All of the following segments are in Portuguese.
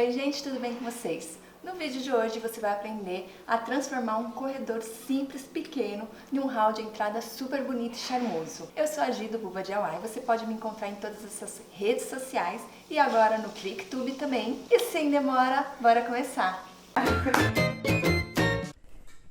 Oi gente, tudo bem com vocês? No vídeo de hoje você vai aprender a transformar um corredor simples, pequeno, em um hall de entrada super bonito e charmoso. Eu sou a Gi do Buba DIY, você pode me encontrar em todas essas redes sociais e agora no ClickTube também. E sem demora, bora começar!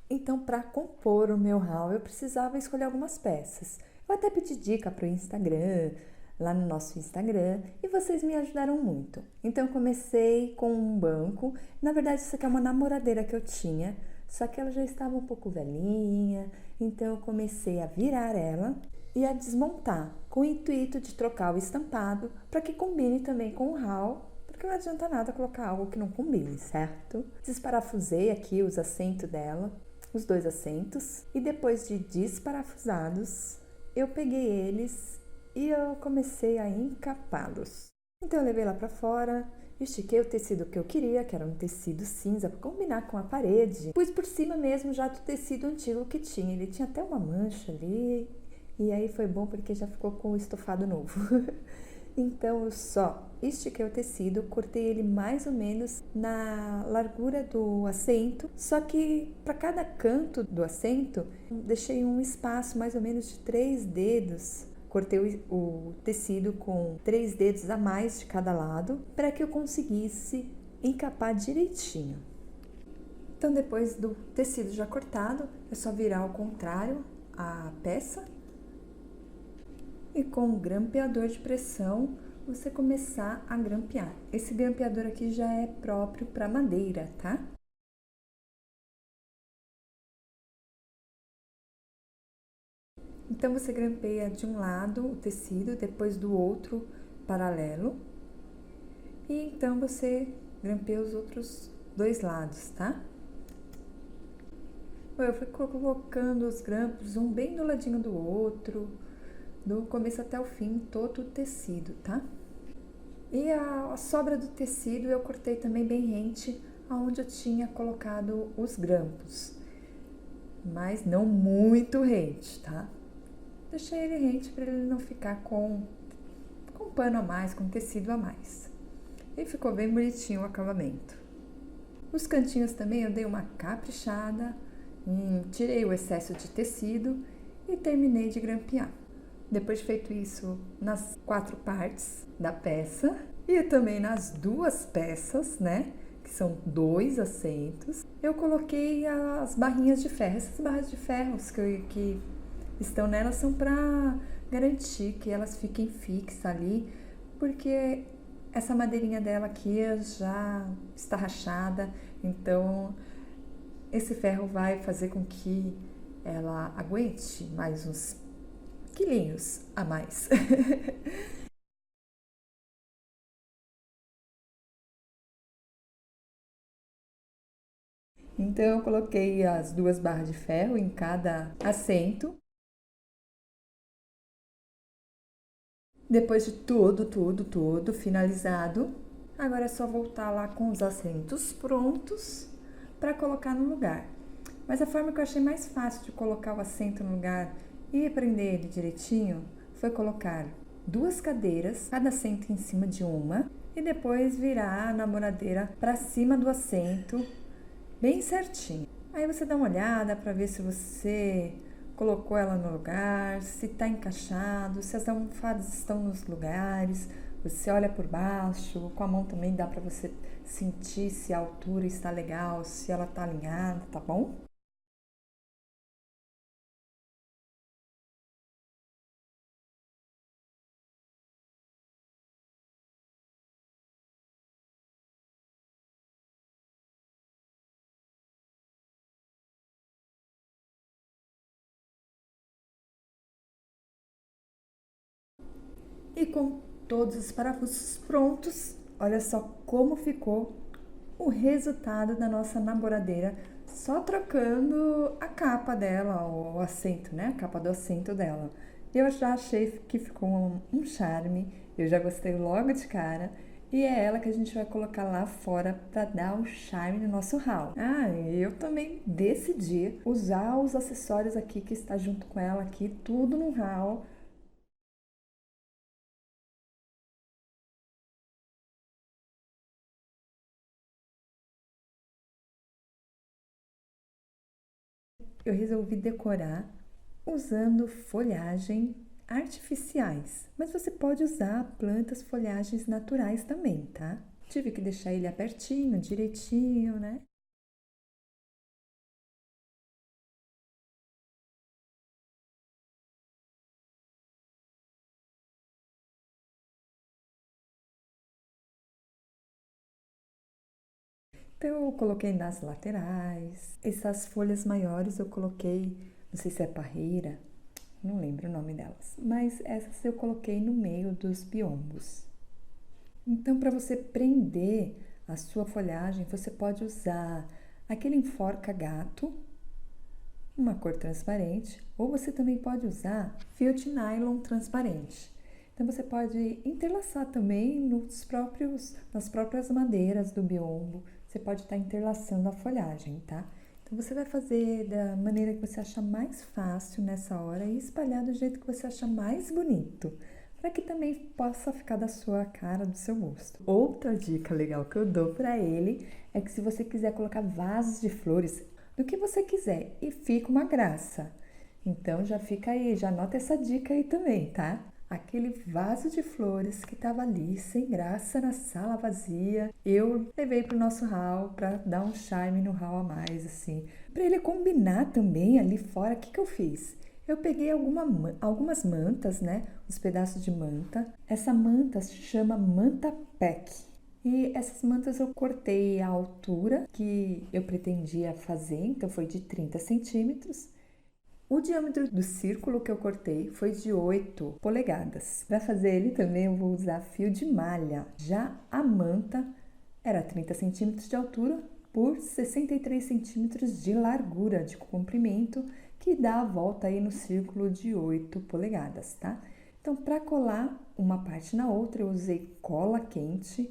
Então, para compor o meu hall, eu precisava escolher algumas peças. Eu até pedi dica para o Instagram, lá no nosso Instagram, e vocês me ajudaram muito. Então, eu comecei com um banco. Na verdade, isso aqui é uma namoradeira que eu tinha, só que ela já estava um pouco velhinha, então eu comecei a virar ela e a desmontar, com o intuito de trocar o estampado para que combine também com o hall, porque não adianta nada colocar algo que não combine, certo? Desparafusei aqui os assentos dela, os dois assentos, e depois de desparafusados, eu peguei eles e eu comecei a encapá-los. Então eu levei lá para fora, estiquei o tecido que eu queria, que era um tecido cinza, para combinar com a parede. Pus por cima mesmo já do tecido antigo que tinha, ele tinha até uma mancha ali, e aí foi bom porque já ficou com o estofado novo. Então eu só estiquei o tecido, cortei ele mais ou menos na largura do assento, só que para cada canto do assento deixei um espaço mais ou menos de 3 dedos. Cortei o tecido com 3 dedos a mais de cada lado para que eu conseguisse encapar direitinho. Então depois do tecido já cortado, é só virar ao contrário a peça e com o grampeador de pressão você começar a grampear. Esse grampeador aqui já é próprio para madeira, tá? Então você grampeia de um lado o tecido, depois do outro paralelo. E então você grampeia os outros dois lados, tá? Eu fui colocando os grampos um bem do ladinho do outro, do começo até o fim, todo o tecido, tá? E a sobra do tecido eu cortei também bem rente aonde eu tinha colocado os grampos, mas não muito rente, tá? Deixei ele rente para ele não ficar com pano a mais, com tecido a mais. E ficou bem bonitinho o acabamento. Os cantinhos também eu dei uma caprichada, tirei o excesso de tecido e terminei de grampear. Depois de feito isso nas 4 partes da peça e também nas 2 peças, né, que são 2 assentos, eu coloquei as barrinhas de ferro. Essas barras de ferro que estão nelas são para garantir que elas fiquem fixas ali, porque essa madeirinha dela aqui já está rachada, então esse ferro vai fazer com que ela aguente mais uns quilinhos a mais. Então eu coloquei as 2 barras de ferro em cada assento. Depois de tudo finalizado, agora é só voltar lá com os assentos prontos para colocar no lugar. Mas a forma que eu achei mais fácil de colocar o assento no lugar e prender ele direitinho foi colocar 2 cadeiras, cada assento em cima de uma, e depois virar a namoradeira para cima do assento, bem certinho. Aí você dá uma olhada para ver se você colocou ela no lugar, se está encaixado, se as almofadas estão nos lugares. Você olha por baixo, com a mão também dá para você sentir se a altura está legal, se ela está alinhada, tá bom? E com todos os parafusos prontos, olha só como ficou o resultado da nossa namoradeira, só trocando a capa dela, o assento, né? A capa do assento dela. Eu já achei que ficou um charme, eu já gostei logo de cara. E é ela que a gente vai colocar lá fora para dar o charme no nosso hall. Ah, e eu também decidi usar os acessórios aqui que está junto com ela aqui, tudo no hall. eu resolvi decorar usando folhagem artificiais, mas você pode usar plantas, folhagens naturais também, tá? Tive que deixar ele abertinho, direitinho, né? Então eu coloquei nas laterais. Essas folhas maiores eu coloquei, não sei se é parreira, não lembro o nome delas, mas essas eu coloquei no meio dos biombos. Então, para você prender a sua folhagem, você pode usar aquele enforca-gato, uma cor transparente, ou você também pode usar fio de nylon transparente. Então, você pode entrelaçar também nas próprias madeiras do biombo. Você pode estar entrelaçando a folhagem, tá? Então, você vai fazer da maneira que você achar mais fácil nessa hora e espalhar do jeito que você achar mais bonito, para que também possa ficar da sua cara, do seu gosto. Outra dica legal que eu dou para ele é que se você quiser colocar vasos de flores, do que você quiser, e fica uma graça. Então já fica aí, já anota essa dica aí também, tá? Aquele vaso de flores que estava ali sem graça na sala vazia, eu levei pro nosso hall para dar um charme no hall a mais, assim, para ele combinar também ali fora. O que que eu fiz? Eu peguei algumas mantas, né? Uns pedaços de manta. Essa manta se chama manta pack. E essas mantas eu cortei a altura que eu pretendia fazer, então foi de 30 centímetros. O diâmetro do círculo que eu cortei foi de 8 polegadas. Para fazer ele também eu vou usar fio de malha. Já a manta era 30 centímetros de altura por 63 centímetros de largura, de comprimento, que dá a volta aí no círculo de 8 polegadas, tá? Então, para colar uma parte na outra, eu usei cola quente.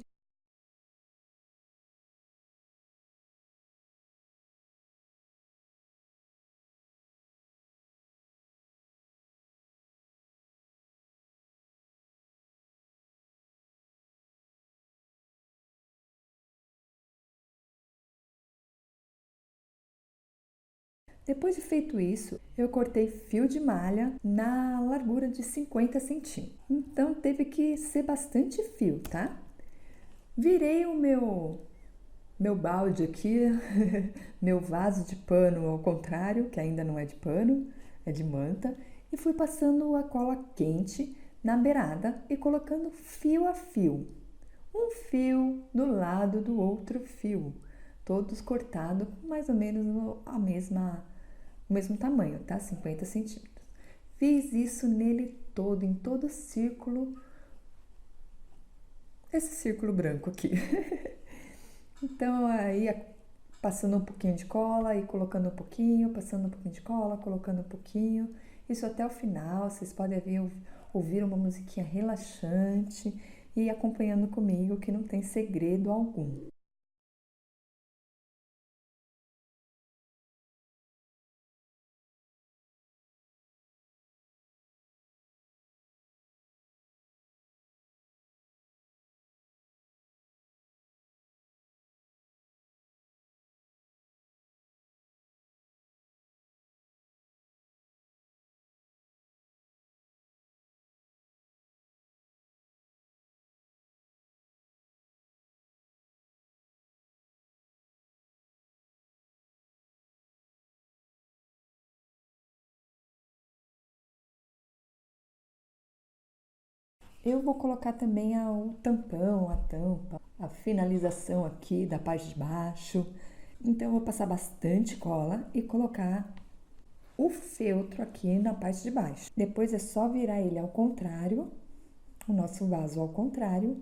Depois de feito isso, eu cortei fio de malha na largura de 50 centímetros. Então, teve que ser bastante fio, tá? Virei o meu balde aqui, meu vaso de pano ao contrário, que ainda não é de pano, é de manta, e fui passando a cola quente na beirada e colocando fio a fio. Um fio do lado do outro fio, todos cortados mais ou menos o mesmo tamanho, tá? 50 centímetros. Fiz isso nele todo, em todo o círculo, esse círculo branco aqui. Então, aí passando um pouquinho de cola e colocando um pouquinho, passando um pouquinho de cola, colocando um pouquinho. Isso até o final, vocês podem ouvir uma musiquinha relaxante e acompanhando comigo, que não tem segredo algum. Eu vou colocar também o tampão, a tampa, a finalização aqui da parte de baixo. Então, eu vou passar bastante cola e colocar o feltro aqui na parte de baixo. Depois é só virar ele ao contrário, o nosso vaso ao contrário.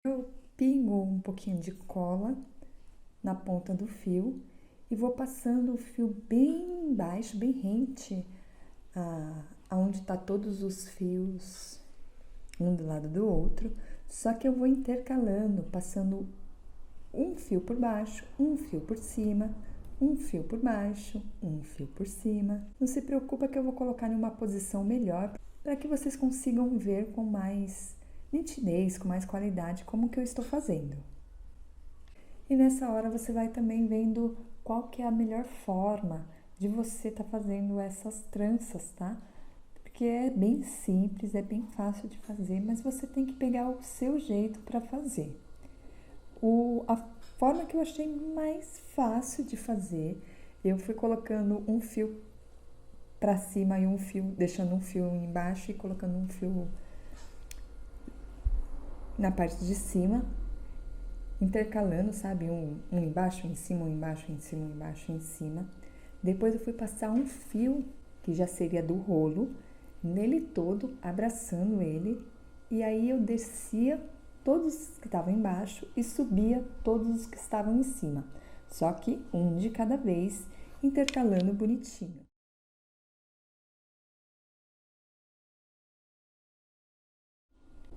Eu pingo um pouquinho de cola na ponta do fio e vou passando o fio bem baixo, bem rente, aonde está todos os fios, um do lado do outro. Só que eu vou intercalando, passando um fio por baixo, um fio por cima, Um fio por baixo, um fio por cima. Não se preocupa que eu vou colocar em uma posição melhor para que vocês consigam ver com mais nitidez, com mais qualidade como que eu estou fazendo. E nessa hora você vai também vendo qual que é a melhor forma de você estar fazendo essas tranças, tá? Porque é bem simples, é bem fácil de fazer, mas você tem que pegar o seu jeito para fazer. A forma que eu achei mais fácil de fazer, eu fui colocando um fio para cima e um fio, deixando um fio embaixo e colocando um fio na parte de cima, intercalando, sabe? Um embaixo, em cima, um embaixo, em cima, um embaixo, em cima. Depois eu fui passar um fio, que já seria do rolo, nele todo, abraçando ele, e aí eu descia todos os que estavam embaixo e subia todos os que estavam em cima, só que um de cada vez, intercalando bonitinho.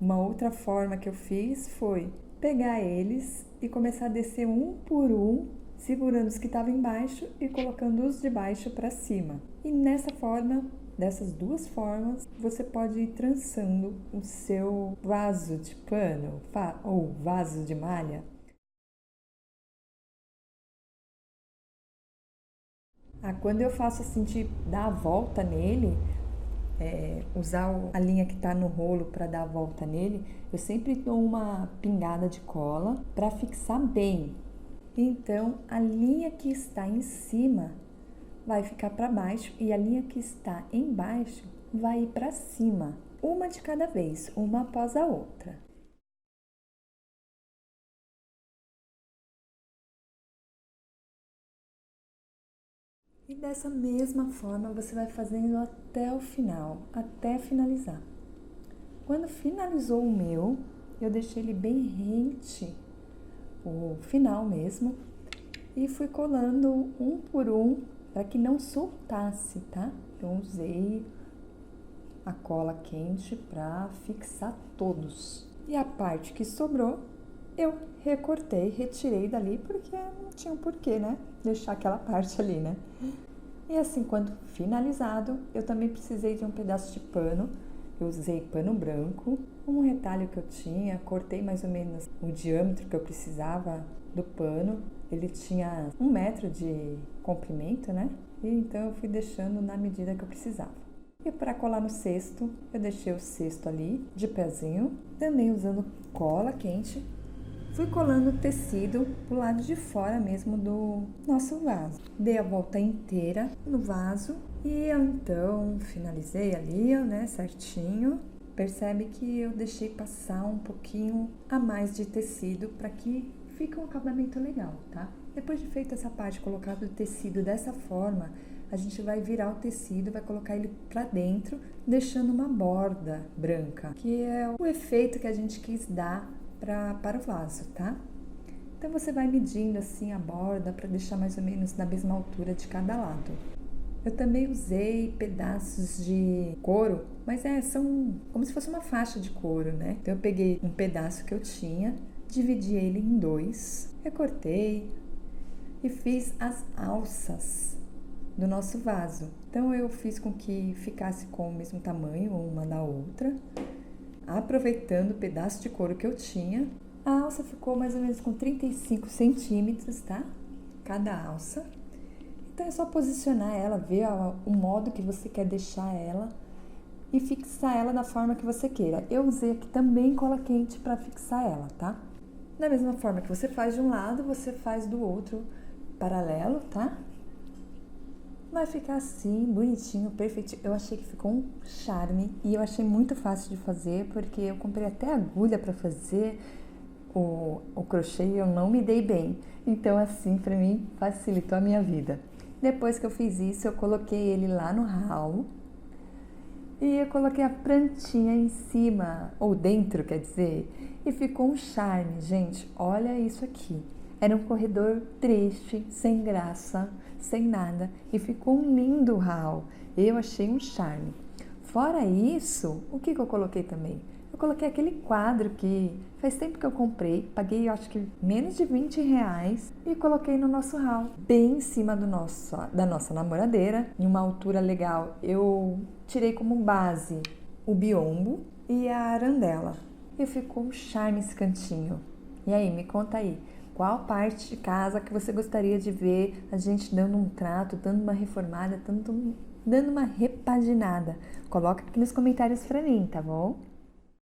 Uma outra forma que eu fiz foi pegar eles e começar a descer um por um, segurando os que estavam embaixo e colocando os de baixo para cima. E nessa forma, dessas duas formas, você pode ir trançando o seu vaso de pano ou vaso de malha. Quando eu faço assim, de dar a volta nele, usar a linha que está no rolo para dar a volta nele, eu sempre dou uma pingada de cola para fixar bem. Então, a linha que está em cima vai ficar para baixo e a linha que está embaixo vai ir para cima, uma de cada vez, uma após a outra. E dessa mesma forma você vai fazendo até o final, até finalizar. Quando finalizou o meu, eu deixei ele bem rente, o final mesmo, e fui colando um por um para que não soltasse, tá? Então usei a cola quente para fixar todos. E a parte que sobrou, eu recortei, retirei dali porque não tinha um porquê, né? Deixar aquela parte ali, né? E assim, quando finalizado, eu também precisei de um pedaço de pano. Eu usei pano branco, um retalho que eu tinha, cortei mais ou menos o diâmetro que eu precisava do pano. Ele tinha 1 metro de comprimento, né? E então eu fui deixando na medida que eu precisava. E para colar no cesto, eu deixei o cesto ali de pezinho, também usando cola quente. Fui colando o tecido pro lado de fora mesmo do nosso vaso. Dei a volta inteira no vaso e eu então finalizei ali, né, certinho. Percebe que eu deixei passar um pouquinho a mais de tecido para que fique um acabamento legal, tá? Depois de feita essa parte, colocado o tecido dessa forma, a gente vai virar o tecido, vai colocar ele para dentro, deixando uma borda branca, que é o efeito que a gente quis dar para o vaso, tá? Então você vai medindo assim a borda para deixar mais ou menos na mesma altura de cada lado. Eu também usei pedaços de couro, mas são como se fosse uma faixa de couro, né? Então eu peguei um pedaço que eu tinha, dividi ele em 2, recortei e fiz as alças do nosso vaso. Então eu fiz com que ficasse com o mesmo tamanho, uma da outra, aproveitando o pedaço de couro que eu tinha. A alça ficou mais ou menos com 35 centímetros, tá? Cada alça. Então é só posicionar ela, ver o modo que você quer deixar ela e fixar ela da forma que você queira. Eu usei aqui também cola quente para fixar ela, tá? Da mesma forma que você faz de um lado, você faz do outro paralelo, tá? Vai ficar assim, bonitinho, perfeitinho. Eu achei que ficou um charme e eu achei muito fácil de fazer porque eu comprei até agulha para fazer o crochê e eu não me dei bem. Então assim, para mim, facilitou a minha vida. Depois que eu fiz isso, eu coloquei ele lá no ralo e eu coloquei a prantinha em cima, ou dentro, quer dizer, e ficou um charme, gente. Olha isso aqui. Era um corredor triste, sem graça, sem nada, e ficou um lindo ralo. Eu achei um charme. Fora isso, o que eu coloquei também? Eu eu coloquei aquele quadro que faz tempo que eu comprei, paguei acho que menos de R$ 20 e coloquei no nosso hall, bem em cima da nossa namoradeira, em uma altura legal. Eu tirei como base o biombo e a arandela e ficou um charme esse cantinho. E aí, me conta aí, qual parte de casa que você gostaria de ver a gente dando um trato, dando uma reformada, dando uma repaginada? Coloca aqui nos comentários pra mim, tá bom?